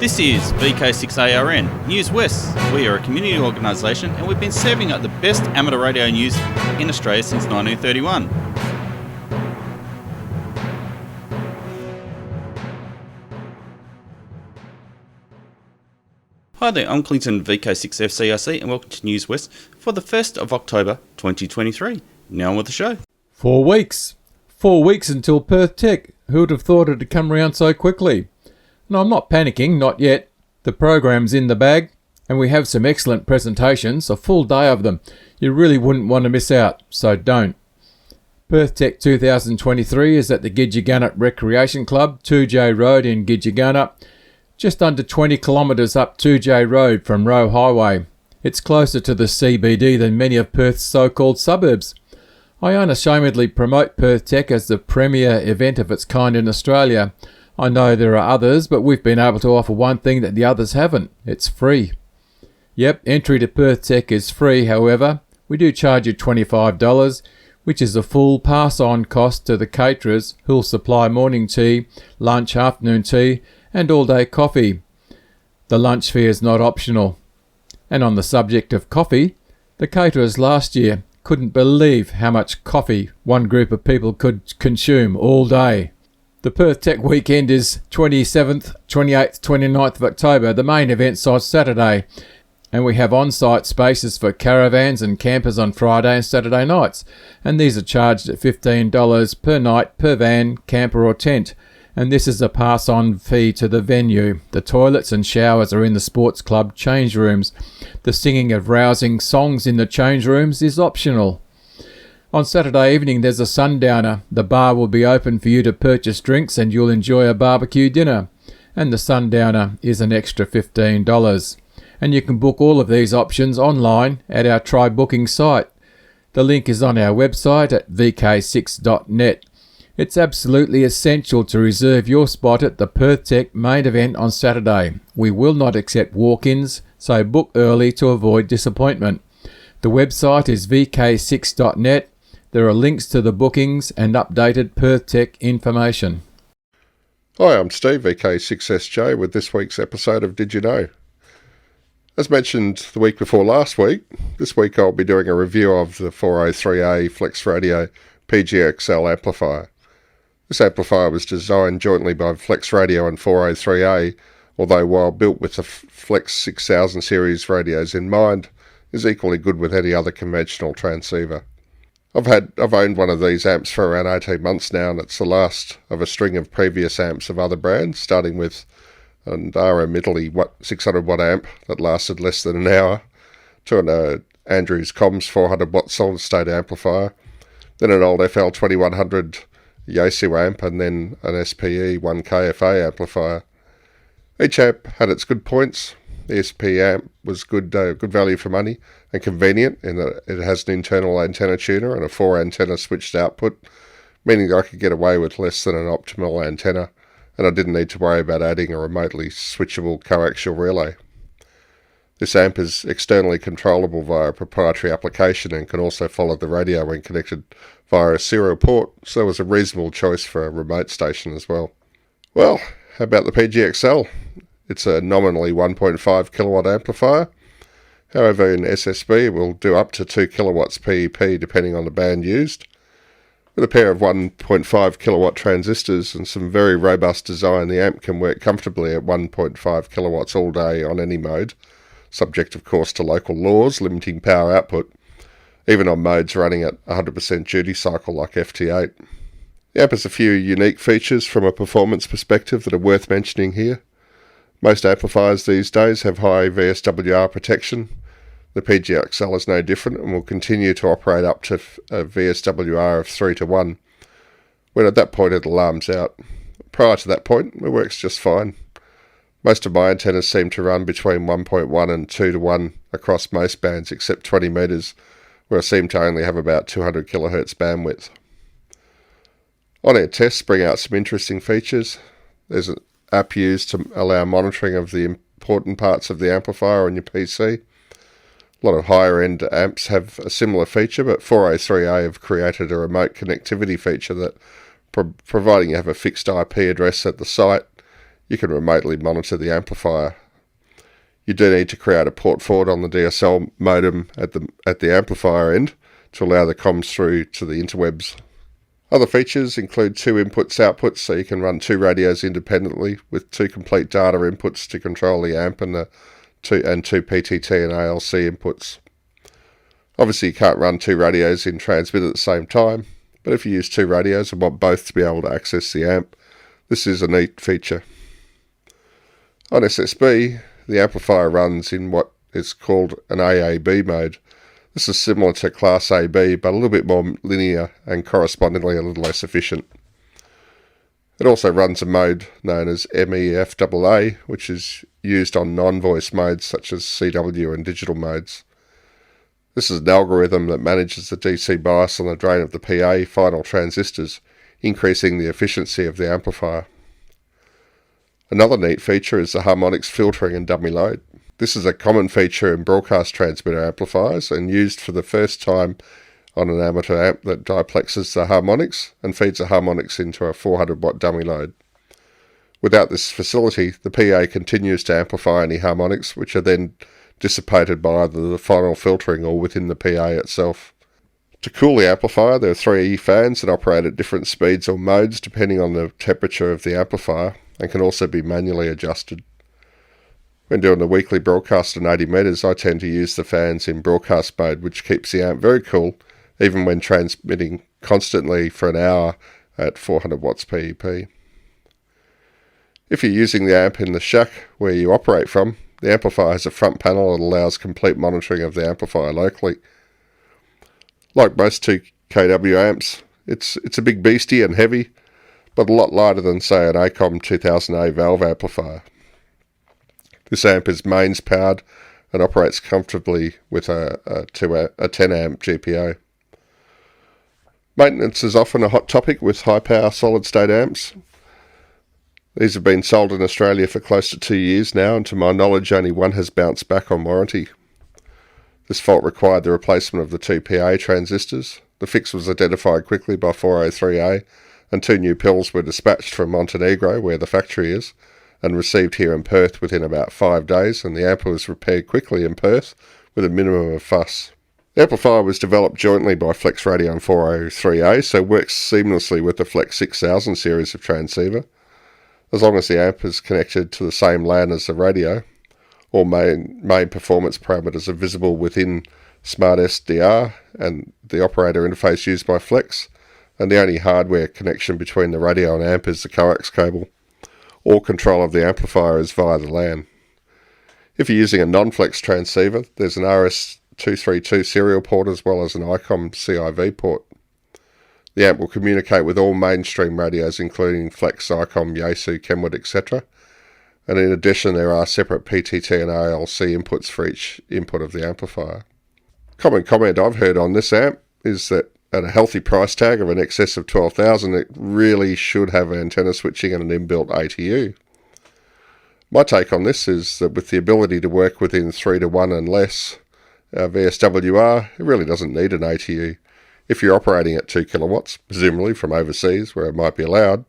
This is VK6ARN, Newswest. We are a community organisation and we've been serving up the best amateur radio news in Australia since 1931. Hi there, I'm Clinton VK6FCRC and welcome to Newswest for the 1st of October 2023. Now on with the show. 4 weeks. 4 weeks until Perth Tech. Who would have thought it'd come around so quickly? No, I'm not panicking, not yet. The program's in the bag, and we have some excellent presentations, a full day of them. You really wouldn't want to miss out, so don't. Perth Tech 2023 is at the Gidgegunnup Recreation Club, 2J Road in Gidgegunnup, just under 20 kilometres up 2J Road from Roe Highway. It's closer to the CBD than many of Perth's so-called suburbs. I unashamedly promote Perth Tech as the premier event of its kind in Australia. I know there are others, but we've been able to offer one thing that the others haven't. It's free. Yep, entry to Perth Tech is free, however. We do charge you $25, which is a full pass-on cost to the caterers who'll supply morning tea, lunch, afternoon tea, and all-day coffee. The lunch fee is not optional. And on the subject of coffee, the caterers last year couldn't believe how much coffee one group of people could consume all day. The Perth Tech weekend is 27th, 28th, 29th of October. The main event's on Saturday, and we have on-site spaces for caravans and campers on Friday and Saturday nights, and these are charged at $15 per night per van, camper or tent, and this is a pass-on fee to the venue. The toilets and showers are in the sports club change rooms. The singing of rousing songs in the change rooms is optional. On Saturday evening there's a sundowner. The bar will be open for you to purchase drinks and you'll enjoy a barbecue dinner. And the sundowner is an extra $15. And you can book all of these options online at our Try Booking site. The link is on our website at vk6.net. It's absolutely essential to reserve your spot at the Perth Tech main event on Saturday. We will not accept walk-ins, so book early to avoid disappointment. The website is vk6.net. There are links to the bookings and updated Perth Tech information. Hi, I'm Steve, VK6SJ, with this week's episode of Did You Know? As mentioned the week before last week, this week I'll be doing a review of the 403A Flex Radio PGXL amplifier. This amplifier was designed jointly by Flex Radio and 403A, although while built with the Flex 6000 series radios in mind, is equally good with any other conventional transceiver. I've owned one of these amps for around 18 months now, and it's the last of a string of previous amps of other brands, starting with an RM Italy 600 watt amp that lasted less than an hour, to an Andrews Comms 400 watt solid state amplifier, then an old FL2100 Yaesu amp, and then an SPE 1KFA amplifier. Each amp had its good points. The SP amp was good value for money and convenient in that it has an internal antenna tuner and a 4 antenna switched output, meaning I could get away with less than an optimal antenna, and I didn't need to worry about adding a remotely switchable coaxial relay. This amp is externally controllable via a proprietary application and can also follow the radio when connected via a serial port, so it was a reasonable choice for a remote station as well. Well, how about the PGXL? It's a nominally 1.5 kilowatt amplifier. However, in SSB it will do up to 2 kilowatts PEP depending on the band used. With a pair of 1.5 kilowatt transistors and some very robust design, the amp can work comfortably at 1.5 kilowatts all day on any mode, subject of course to local laws limiting power output, even on modes running at 100% duty cycle like FT8. The amp has a few unique features from a performance perspective that are worth mentioning here. Most amplifiers these days have high VSWR protection. The PGXL is no different and will continue to operate up to a VSWR of 3 to 1. When at that point it alarms out. Prior to that point, it works just fine. Most of my antennas seem to run between 1.1 and 2 to 1 across most bands except 20 metres, where I seem to only have about 200 kHz bandwidth. On-air tests bring out some interesting features. There's an app used to allow monitoring of the important parts of the amplifier on your PC. A lot of higher end amps have a similar feature, but 403A have created a remote connectivity feature that, providing you have a fixed IP address at the site, you can remotely monitor the amplifier. You do need to create a port forward on the DSL modem at the amplifier end to allow the comms through to the interwebs. Other features include 2 inputs/outputs, so you can run 2 radios independently with 2 complete data inputs to control the amp and 2 PTT and ALC inputs. Obviously you can't run 2 radios in transmit at the same time, but if you use 2 radios and want both to be able to access the amp, this is a neat feature. On SSB, the amplifier runs in what is called an AAB mode. This is similar to Class AB, but a little bit more linear and correspondingly a little less efficient. It also runs a mode known as MEFAA, which is used on non-voice modes such as CW and digital modes. This is an algorithm that manages the DC bias on the drain of the PA final transistors, increasing the efficiency of the amplifier. Another neat feature is the harmonics filtering and dummy load. This is a common feature in broadcast transmitter amplifiers and used for the first time on an amateur amp that diplexes the harmonics and feeds the harmonics into a 400 watt dummy load. Without this facility, the PA continues to amplify any harmonics, which are then dissipated by either the final filtering or within the PA itself. To cool the amplifier, there are 3 fans that operate at different speeds or modes depending on the temperature of the amplifier and can also be manually adjusted. When doing the weekly broadcast at 80 metres, I tend to use the fans in broadcast mode, which keeps the amp very cool, even when transmitting constantly for an hour at 400 watts PEP. If you're using the amp in the shack where you operate from, the amplifier has a front panel that allows complete monitoring of the amplifier locally. Like most 2 kW amps, it's a big beastie and heavy, but a lot lighter than, say, an ACOM 2000A valve amplifier. This amp is mains powered and operates comfortably with a 10 amp GPO. Maintenance is often a hot topic with high power solid state amps. These have been sold in Australia for close to 2 years now, and to my knowledge only one has bounced back on warranty. This fault required the replacement of the 2 PA transistors. The fix was identified quickly by 403A, and 2 new pills were dispatched from Montenegro, where the factory is, and received here in Perth within about 5 days, and the amp was repaired quickly in Perth with a minimum of fuss. The amplifier was developed jointly by Flex Radio and 403A, so works seamlessly with the Flex 6000 series of transceiver. As long as the amp is connected to the same LAN as the radio, all main performance parameters are visible within Smart SDR and the operator interface used by Flex, and the only hardware connection between the radio and amp is the coax cable. All control of the amplifier is via the LAN. If you're using a non-Flex transceiver, there's an RS232 serial port as well as an ICOM CIV port. The amp will communicate with all mainstream radios including Flex, ICOM, Yaesu, Kenwood, etc. And in addition there are separate PTT and ALC inputs for each input of the amplifier. Common comment I've heard on this amp is that at a healthy price tag of in excess of $12,000, it really should have antenna switching and an inbuilt ATU. My take on this is that with the ability to work within 3:1 and less VSWR, it really doesn't need an ATU. If you're operating at 2 kilowatts, presumably from overseas where it might be allowed,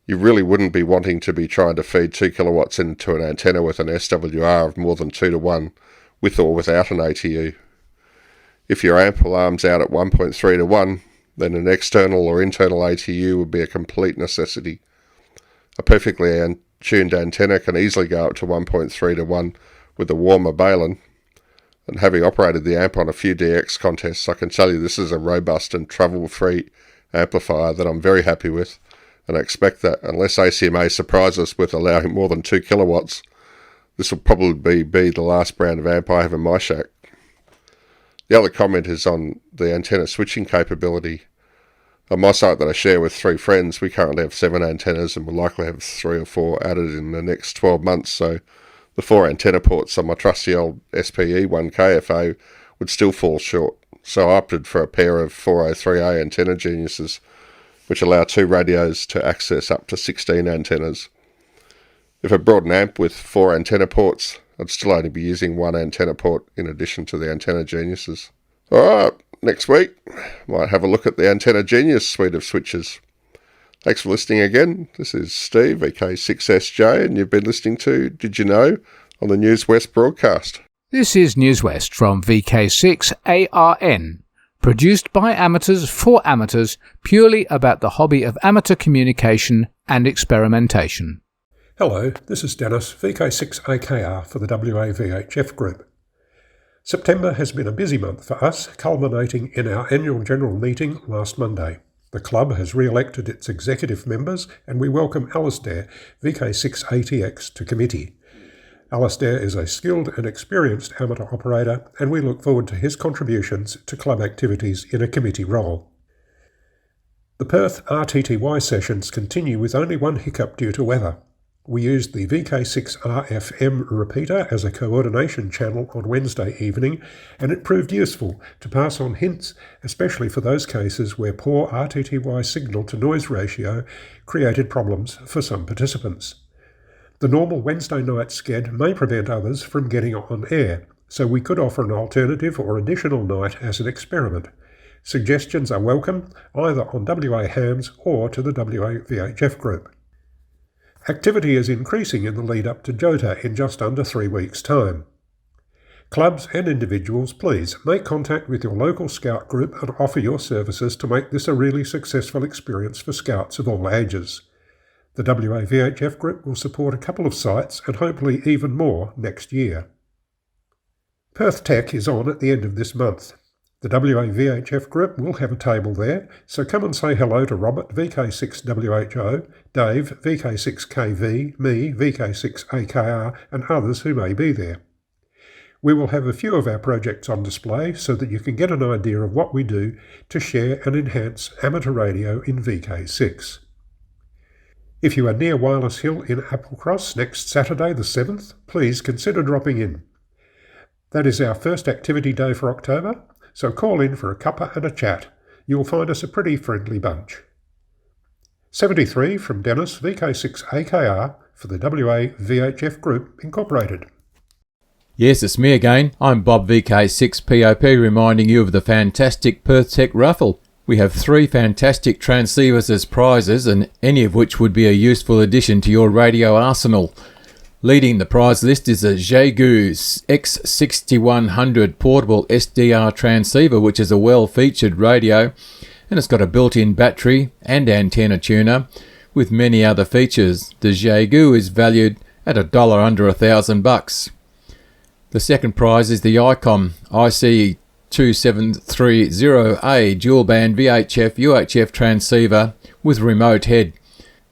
you really wouldn't be wanting to be trying to feed 2 kilowatts into an antenna with an SWR of more than 2:1 with or without an ATU. If your amp alarms out at 1.3:1, then an external or internal ATU would be a complete necessity. A perfectly tuned antenna can easily go up to 1.3:1 with a warmer balun, and having operated the amp on a few DX contests, I can tell you this is a robust and trouble-free amplifier that I'm very happy with, and I expect that unless ACMA surprise us with allowing more than 2 kilowatts, this will probably be the last brand of amp I have in my shack. The other comment is on the antenna switching capability. On my site that I share with 3 friends, we currently have 7 antennas and will likely have 3 or 4 added in the next 12 months, so the 4 antenna ports on my trusty old SPE 1KFA would still fall short, so I opted for a pair of 403A antenna geniuses, which allow 2 radios to access up to 16 antennas. If I brought an amp with 4 antenna ports, I'd still only be using 1 antenna port in addition to the antenna geniuses. Alright, next week, might have a look at the Antenna Genius suite of switches. Thanks for listening again. This is Steve, VK6SJ, and you've been listening to Did You Know on the Newswest broadcast. This is Newswest from VK6ARN, produced by amateurs for amateurs, purely about the hobby of amateur communication and experimentation. Hello, this is Dennis, VK6AKR for the WAVHF group. September has been a busy month for us, culminating in our annual general meeting last Monday. The club has re-elected its executive members and we welcome Alistair, VK6ATX, to committee. Alistair is a skilled and experienced amateur operator and we look forward to his contributions to club activities in a committee role. The Perth RTTY sessions continue with only one hiccup due to weather. We used the VK6RFM repeater as a coordination channel on Wednesday evening, and it proved useful to pass on hints, especially for those cases where poor RTTY signal-to-noise ratio created problems for some participants. The normal Wednesday night sched may prevent others from getting on air, so we could offer an alternative or additional night as an experiment. Suggestions are welcome, either on WA Hams or to the WA VHF group. Activity is increasing in the lead-up to JOTA in just under 3 weeks' time. Clubs and individuals, please make contact with your local scout group and offer your services to make this a really successful experience for scouts of all ages. The WA VHF group will support a couple of sites and hopefully even more next year. Perth Tech is on at the end of this month. The WA VHF group will have a table there, so come and say hello to Robert, VK6WHO, Dave, VK6KV, me, VK6AKR, and others who may be there. We will have a few of our projects on display so that you can get an idea of what we do to share and enhance amateur radio in VK6. If you are near Wireless Hill in Applecross next Saturday the 7th, please consider dropping in. That is our first activity day for October, so call in for a cuppa and a chat. You'll find us a pretty friendly bunch. 73 from Dennis, VK6AKR for the WA VHF Group Incorporated. Yes, it's me again. I'm Bob, VK6POP, reminding you of the fantastic Perth Tech raffle. We have 3 fantastic transceivers as prizes, and any of which would be a useful addition to your radio arsenal. Leading the prize list is a Xiegu X6100 portable SDR transceiver, which is a well-featured radio, and it's got a built-in battery and antenna tuner, with many other features. The Xiegu is valued at $1 under $1,000. The second prize is the ICOM IC2730A dual-band VHF UHF transceiver with remote head.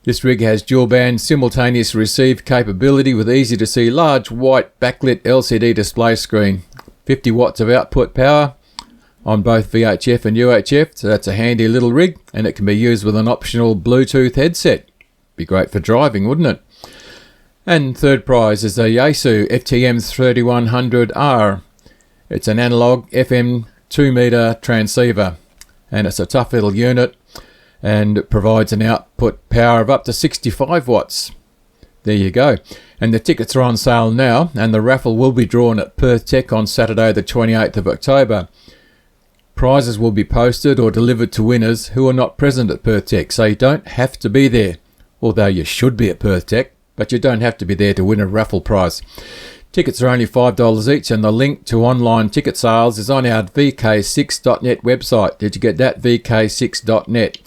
This rig has dual-band simultaneous receive capability with easy-to-see large white backlit LCD display screen. 50 watts of output power on both VHF and UHF, so that's a handy little rig, and it can be used with an optional Bluetooth headset. Be great for driving, wouldn't it? And third prize is a Yaesu FTM3100R. It's an analog FM 2-meter transceiver, and it's a tough little unit, and it provides an output power of up to 65 watts. There you go. And the tickets are on sale now, and the raffle will be drawn at Perth Tech on Saturday the 28th of October. Prizes will be posted or delivered to winners who are not present at Perth Tech, so you don't have to be there, although you should be at Perth Tech, but you don't have to be there to win a raffle prize. Tickets are only $5 each, and the link to online ticket sales is on our VK6.net website. Did you get that? VK6.net.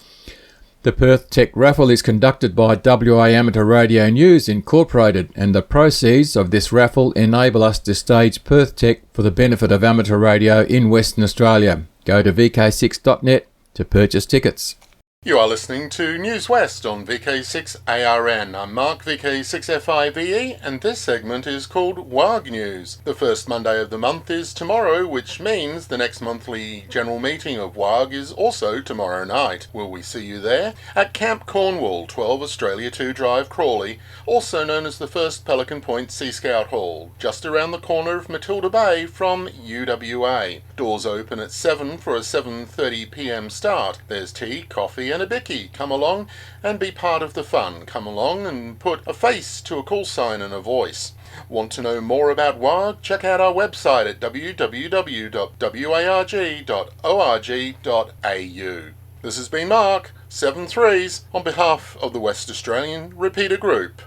The Perth Tech raffle is conducted by WA Amateur Radio News Incorporated, and the proceeds of this raffle enable us to stage Perth Tech for the benefit of amateur radio in Western Australia. Go to VK6.net to purchase tickets. You are listening to Newswest on VK6ARN. I'm Mark, VK6FIVE, and this segment is called Warg News. The first Monday of the month is tomorrow, which means the next monthly general meeting of Warg is also tomorrow night. Will we see you there? At Camp Cornwall, 12 Australia 2 Drive, Crawley, also known as the First Pelican Point Sea Scout Hall, just around the corner of Matilda Bay from UWA. Doors open at 7 for a 7:30pm start. There's tea, coffee and a bicky. Come along and be part of the fun. Come along and put a face to a call sign and a voice. Want to know more about WARG? Check out our website at www.warg.org.au. This has been Mark. 7 threes on behalf of the West Australian Repeater Group.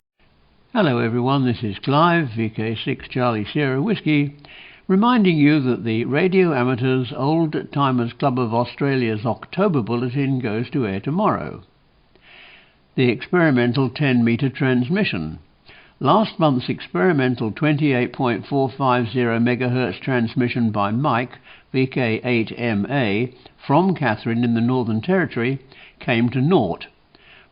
Hello everyone, this is Clive, VK6 Charlie Sierra Whiskey, reminding you that the Radio Amateurs Old Timers Club of Australia's October Bulletin goes to air tomorrow. The experimental 10-metre transmission. Last month's experimental 28.450 MHz transmission by Mike, VK8MA, from Catherine in the Northern Territory, came to naught.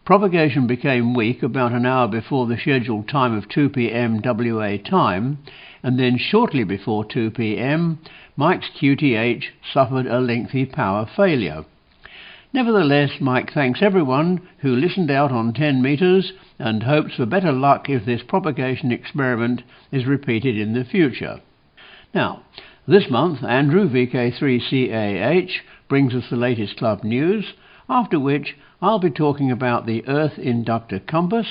Propagation became weak about an hour before the scheduled time of 2 p.m. WA time, and then shortly before 2 p.m. Mike's QTH suffered a lengthy power failure. Nevertheless, Mike thanks everyone who listened out on 10 metres and hopes for better luck if this propagation experiment is repeated in the future. Now, this month Andrew, VK3CAH, brings us the latest club news, after which I'll be talking about the Earth Inductor Compass,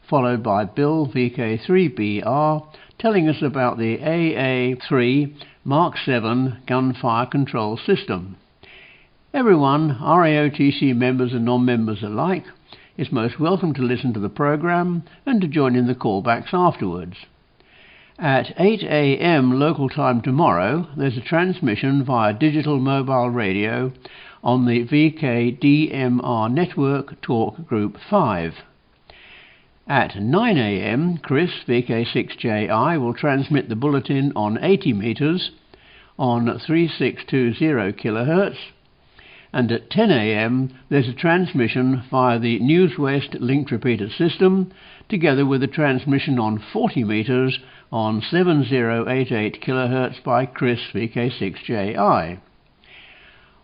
followed by Bill, VK3BR, telling us about the AA3 Mark 7 gunfire control system. Everyone, RAOTC members and non-members alike, is most welcome to listen to the program and to join in the callbacks afterwards. At 8 a.m. local time tomorrow, there's a transmission via digital mobile radio on the VK-DMR network Talk Group 5. At 9 a.m, Chris, VK6JI, will transmit the bulletin on 80 metres on 3620 kHz, and at 10 a.m, there's a transmission via the Newswest linked repeater system, together with a transmission on 40 metres on 7088 kHz by Chris, VK6JI.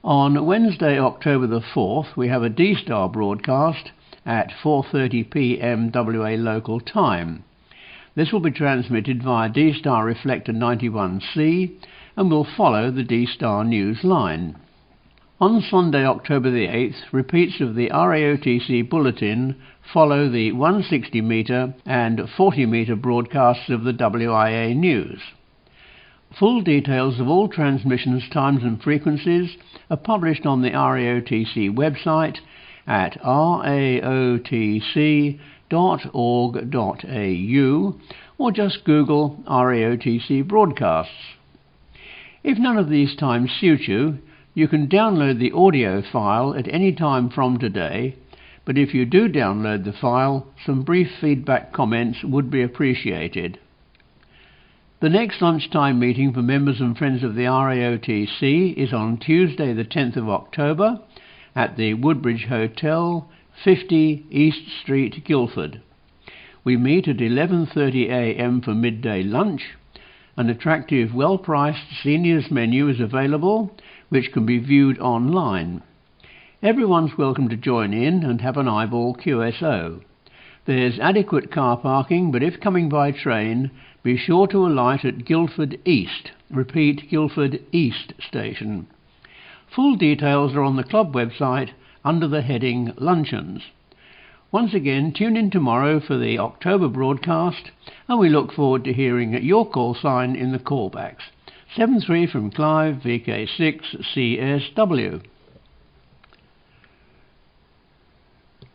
On Wednesday, October the 4th, we have a D-Star broadcast at 4:30 p.m. WA local time. This will be transmitted via D-Star Reflector 91C and will follow the D-Star news line. On Sunday, October the 8th, repeats of the RAOTC bulletin follow the 160 metre and 40 metre broadcasts of the WIA news. Full details of all transmissions, times and frequencies are published on the RAOTC website at raotc.org.au, or just Google RAOTC broadcasts. If none of these times suit you, you can download the audio file at any time from today, but if you do download the file, some brief feedback comments would be appreciated. The next lunchtime meeting for members and friends of the RAOTC is on Tuesday the 10th of October at the Woodbridge Hotel, 50 East Street, Guildford. We meet at 11:30 a.m. for midday lunch. An attractive, well-priced seniors menu is available, which can be viewed online. Everyone's welcome to join in and have an eyeball QSO. There's adequate car parking, but if coming by train, be sure to alight at Guildford East. Repeat, Guildford East Station. Full details are on the club website under the heading Luncheons. Once again, tune in tomorrow for the October broadcast, and we look forward to hearing your call sign in the callbacks. 7-3 from Clive, VK6CSW.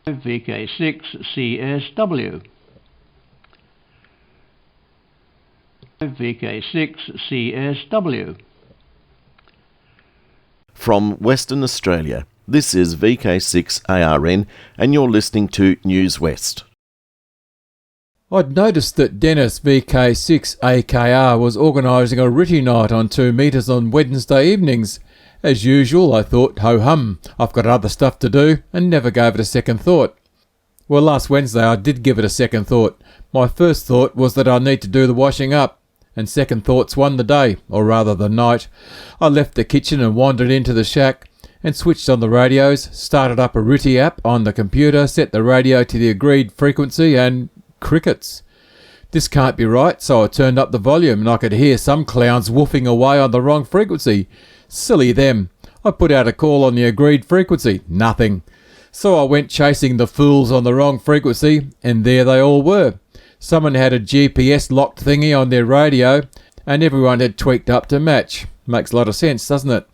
VK6CSW. VK6CSW. From Western Australia, this is VK6ARN and you're listening to Newswest. I'd noticed that Dennis, VK6AKR, was organising a Ritty night on 2 metres on Wednesday evenings. As usual, I thought, ho-hum, I've got other stuff to do, and never gave it a second thought. Well, last Wednesday I did give it a second thought. My first thought was that I need to do the washing up, and second thoughts won the day, or rather the night. I left the kitchen and wandered into the shack, and switched on the radios, started up a Ritty app on the computer, set the radio to the agreed frequency, and crickets. This can't be right, so I turned up the volume and I could hear some clowns woofing away on the wrong frequency. Silly them. I put out a call on the agreed frequency. Nothing. So I went chasing the fools on the wrong frequency, and there they all were. Someone had a GPS locked thingy on their radio, and everyone had tweaked up to match. Makes a lot of sense, doesn't it?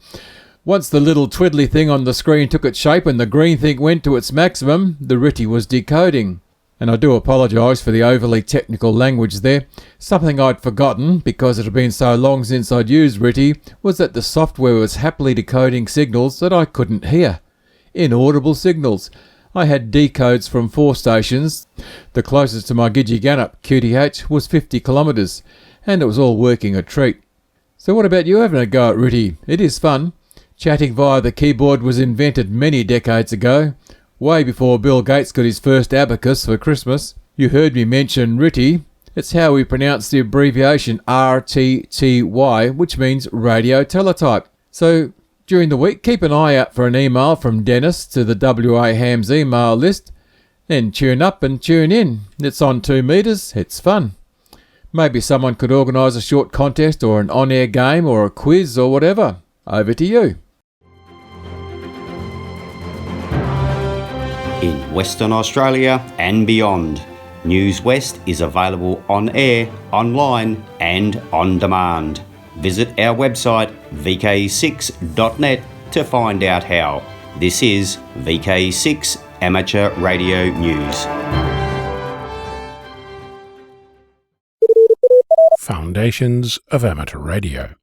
Once the little twiddly thing on the screen took its shape and the green thing went to its maximum, the RTTY was decoding. And I do apologise for the overly technical language there. Something I'd forgotten, because it had been so long since I'd used RTTY, was that the software was happily decoding signals that I couldn't hear. Inaudible signals. I had decodes from 4 stations. The closest to my Gidgee-Gannup, QTH, was 50 kilometres, and it was all working a treat. So what about you having a go at RTTY? It is fun. Chatting via the keyboard was invented many decades ago, way before Bill Gates got his first abacus for Christmas. You heard me mention RTTY. It's how we pronounce the abbreviation RTTY, which means radio teletype. So during the week, keep an eye out for an email from Dennis to the WA Hams email list. Then tune up and tune in. It's on 2 metres. It's fun. Maybe someone could organise a short contest or an on-air game or a quiz or whatever. Over to you. In Western Australia and beyond, Newswest is available on air, online and on demand. Visit our website vk6.net to find out how. This is VK6 Amateur Radio News. Foundations of Amateur Radio.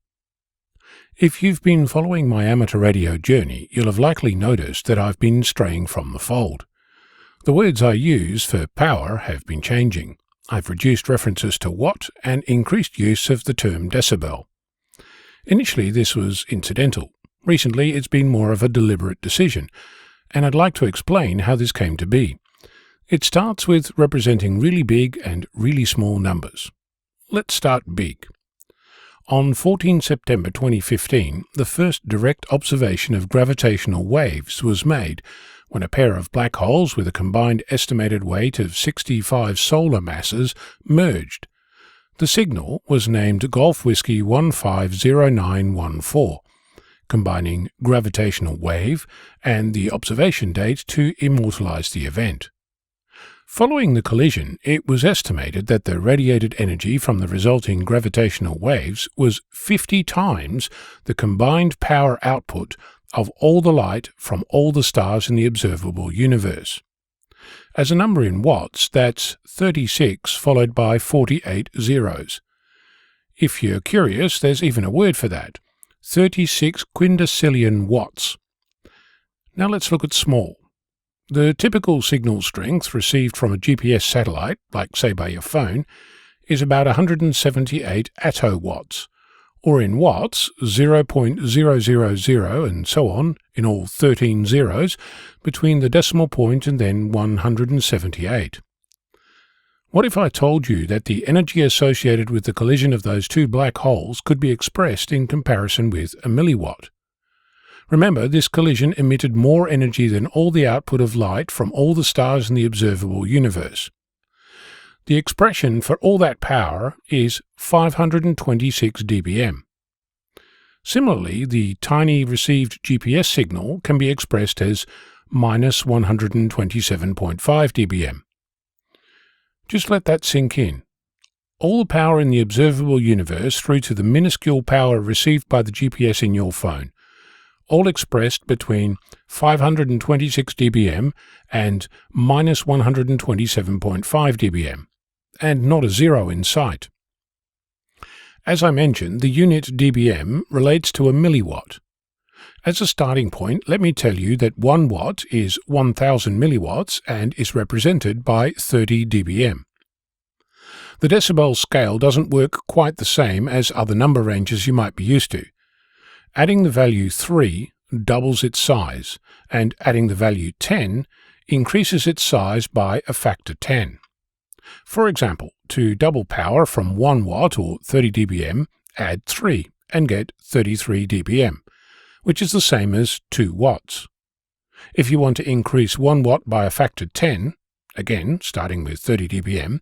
If you've been following my amateur radio journey, you'll have likely noticed that I've been straying from the fold. The words I use for power have been changing. I've reduced references to watt and increased use of the term decibel. Initially, this was incidental. Recently, it's been more of a deliberate decision, and I'd like to explain how this came to be. It starts with representing really big and really small numbers. Let's start big. On 14 September 2015, the first direct observation of gravitational waves was made when a pair of black holes with a combined estimated weight of 65 solar masses merged. The signal was named Golf Whiskey 150914, combining gravitational wave and the observation date to immortalize the event. Following the collision, it was estimated that the radiated energy from the resulting gravitational waves was 50 times the combined power output of all the light from all the stars in the observable universe. As a number in watts, that's 36 followed by 48 zeros. If you're curious, there's even a word for that, 36 quindecillion watts. Now let's look at small. The typical signal strength received from a GPS satellite, like say by your phone, is about 178 attowatts, or in watts 0.000 and so on, in all 13 zeros, between the decimal point and then 178. What if I told you that the energy associated with the collision of those two black holes could be expressed in comparison with a milliwatt? Remember, this collision emitted more energy than all the output of light from all the stars in the observable universe. The expression for all that power is 526 dBm. Similarly, the tiny received GPS signal can be expressed as minus 127.5 dBm. Just let that sink in. All the power in the observable universe through to the minuscule power received by the GPS in your phone, all expressed between 526 dBm and minus 127.5 dBm, and not a zero in sight. As I mentioned, the unit dBm relates to a milliwatt. As a starting point, let me tell you that 1 watt is 1000 milliwatts and is represented by 30 dBm. The decibel scale doesn't work quite the same as other number ranges you might be used to. Adding the value 3 doubles its size, and adding the value 10 increases its size by a factor 10. For example, to double power from 1 watt or 30 dBm, add 3 and get 33 dBm, which is the same as 2 watts. If you want to increase 1 watt by a factor 10, again starting with 30 dBm,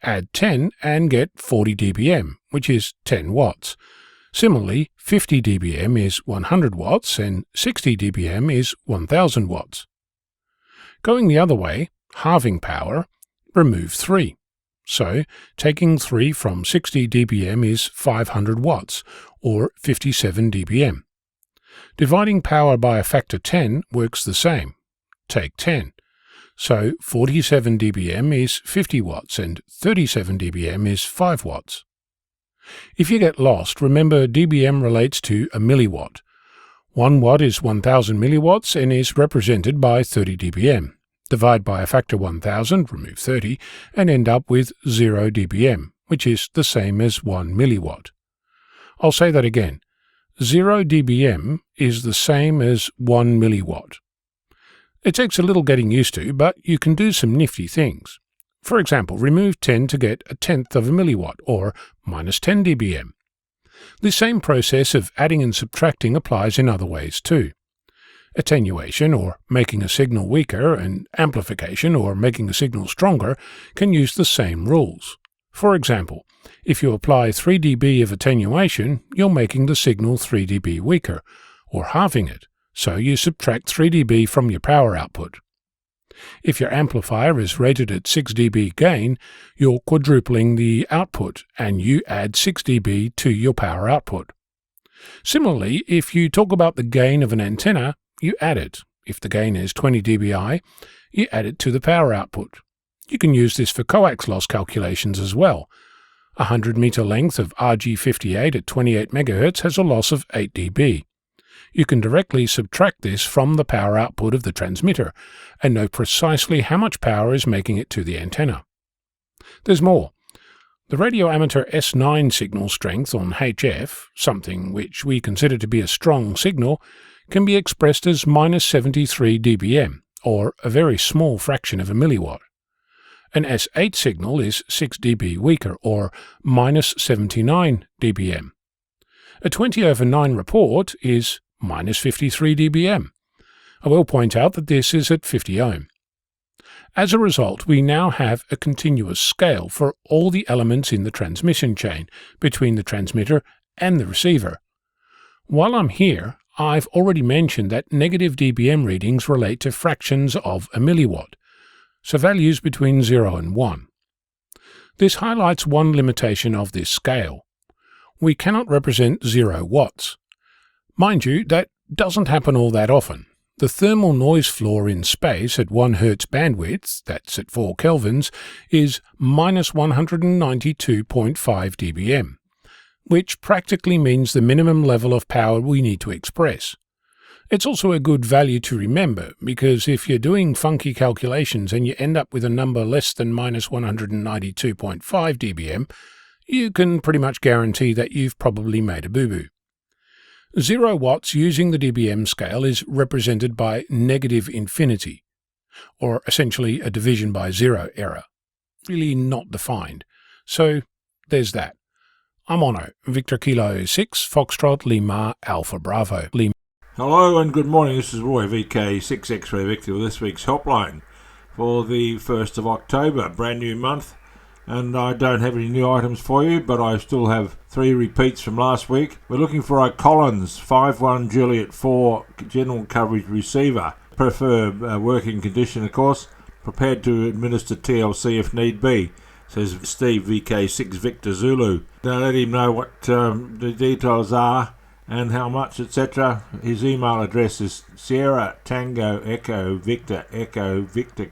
add 10 and get 40 dBm, which is 10 watts. Similarly, 50 dBm is 100 watts and 60 dBm is 1000 watts. Going the other way, halving power, remove 3. So, taking 3 from 60 dBm is 500 watts, or 57 dBm. Dividing power by a factor 10 works the same. Take 10. So 47 dBm is 50 watts and 37 dBm is 5 watts. If you get lost, remember dBm relates to a milliwatt. 1 watt is 1000 milliwatts and is represented by 30 dBm. Divide by a factor 1000, remove 30, and end up with 0 dBm, which is the same as 1 milliwatt. I'll say that again. 0 dBm is the same as 1 milliwatt. It takes a little getting used to, but you can do some nifty things. For example, remove 10 to get a tenth of a milliwatt, or minus 10 dBm. This same process of adding and subtracting applies in other ways too. Attenuation, or making a signal weaker, and amplification, or making a signal stronger, can use the same rules. For example, if you apply 3 dB of attenuation, you're making the signal 3 dB weaker, or halving it, so you subtract 3 dB from your power output. If your amplifier is rated at 6 dB gain, you're quadrupling the output, and you add 6 dB to your power output. Similarly, if you talk about the gain of an antenna, you add it. If the gain is 20 dBi, you add it to the power output. You can use this for coax loss calculations as well. A 100-meter length of RG58 at 28 MHz has a loss of 8 dB. You can directly subtract this from the power output of the transmitter and know precisely how much power is making it to the antenna. There's more. The radio amateur S9 signal strength on HF, something which we consider to be a strong signal, can be expressed as minus 73 dBm, or a very small fraction of a milliwatt. An S8 signal is 6 dB weaker, or minus 79 dBm. A 20/9 report is minus 53 dBm. I will point out that this is at 50 ohm. As a result, we now have a continuous scale for all the elements in the transmission chain between the transmitter and the receiver. While I'm here, I've already mentioned that negative dBm readings relate to fractions of a milliwatt, so values between 0 and 1. This highlights one limitation of this scale. We cannot represent 0 watts. Mind you, that doesn't happen all that often. The thermal noise floor in space at 1 Hz bandwidth, that's at 4 kelvins, is minus 192.5 dBm, which practically means the minimum level of power we need to express. It's also a good value to remember, because if you're doing funky calculations and you end up with a number less than minus 192.5 dBm, you can pretty much guarantee that you've probably made a boo-boo. 0 watts using the dBm scale is represented by negative infinity, or essentially a division by zero error. Really not defined. So there's that. I'm Ono, Victor Kilo 6, Foxtrot Lima Alpha Bravo. Hello and good morning, this is Roy, VK6 X-Ray Victor, with this week's helpline for the 1st of October, brand new month. And I don't have any new items for you, but I still have 3 repeats from last week. We're looking for a Collins 5-1 Juliet 4 general coverage receiver. Prefer working condition, of course. Prepared to administer TLC if need be, says Steve, VK6 Victor Zulu. Now let him know what the details are and how much, etc. His email address is Sierra Tango Echo Victor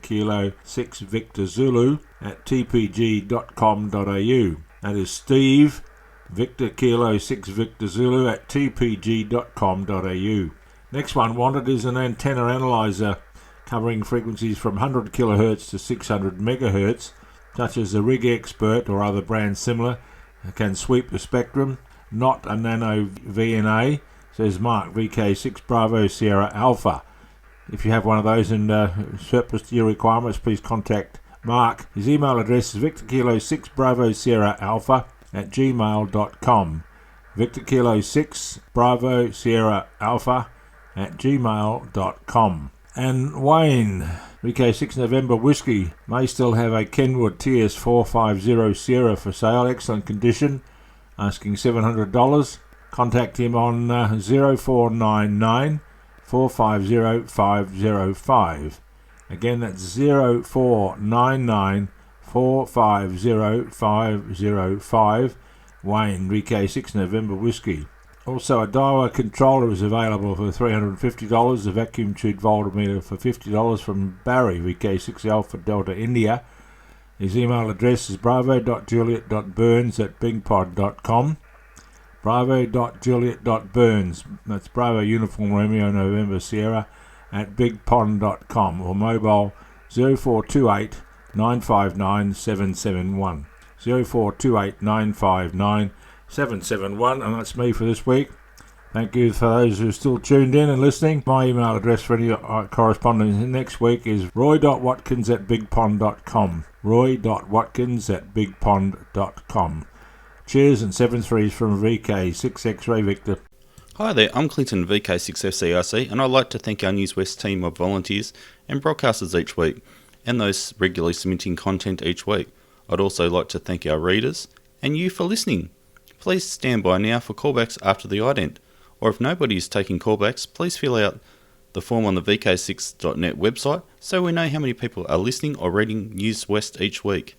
Kilo 6 Victor Zulu at tpg.com.au. That is Steve Victor Kilo 6 Victor Zulu at tpg.com.au. Next one wanted is an antenna analyzer covering frequencies from 100 kHz to 600 MHz, such as the Rig Expert or other brands similar. It can sweep the spectrum. Not a nano VNA, says Mark, VK6 Bravo Sierra Alpha. If you have one of those and surplus to your requirements, please contact Mark. His email address is Victor Kilo 6 Bravo Sierra Alpha at gmail.com. Victor Kilo 6 Bravo Sierra Alpha at gmail.com. And Wayne, VK6 November Whiskey, may still have a Kenwood TS450 Sierra for sale, excellent condition, asking $700. Contact him on 0499 450 505. Again, that's 0499 450 505. Wayne, VK6 November Whiskey. Also, a Daiwa controller is available for $350, a vacuum tube voltmeter for $50 from Barry, VK6 Alpha Delta India. His email address is bravo.juliet.burns@bigpod.com. bravo.juliet.burns, that's Bravo Uniform Romeo November Sierra, at bigpond.com, or mobile 0428 959 771. 0428 959 771, and that's me for this week. Thank you for those who are still tuned in and listening. My email address for any correspondence next week is roy.watkins@bigpond.com. roy.watkins@bigpond.com. Cheers and 7 threes from VK6 X-Ray Victor. Hi there, I'm Clinton, VK6FCRC, and I'd like to thank our Newswest team of volunteers and broadcasters each week, and those regularly submitting content each week. I'd also like to thank our readers and you for listening. Please stand by now for callbacks after the ident, or if nobody is taking callbacks, please fill out the form on the VK6.net website so we know how many people are listening or reading Newswest each week.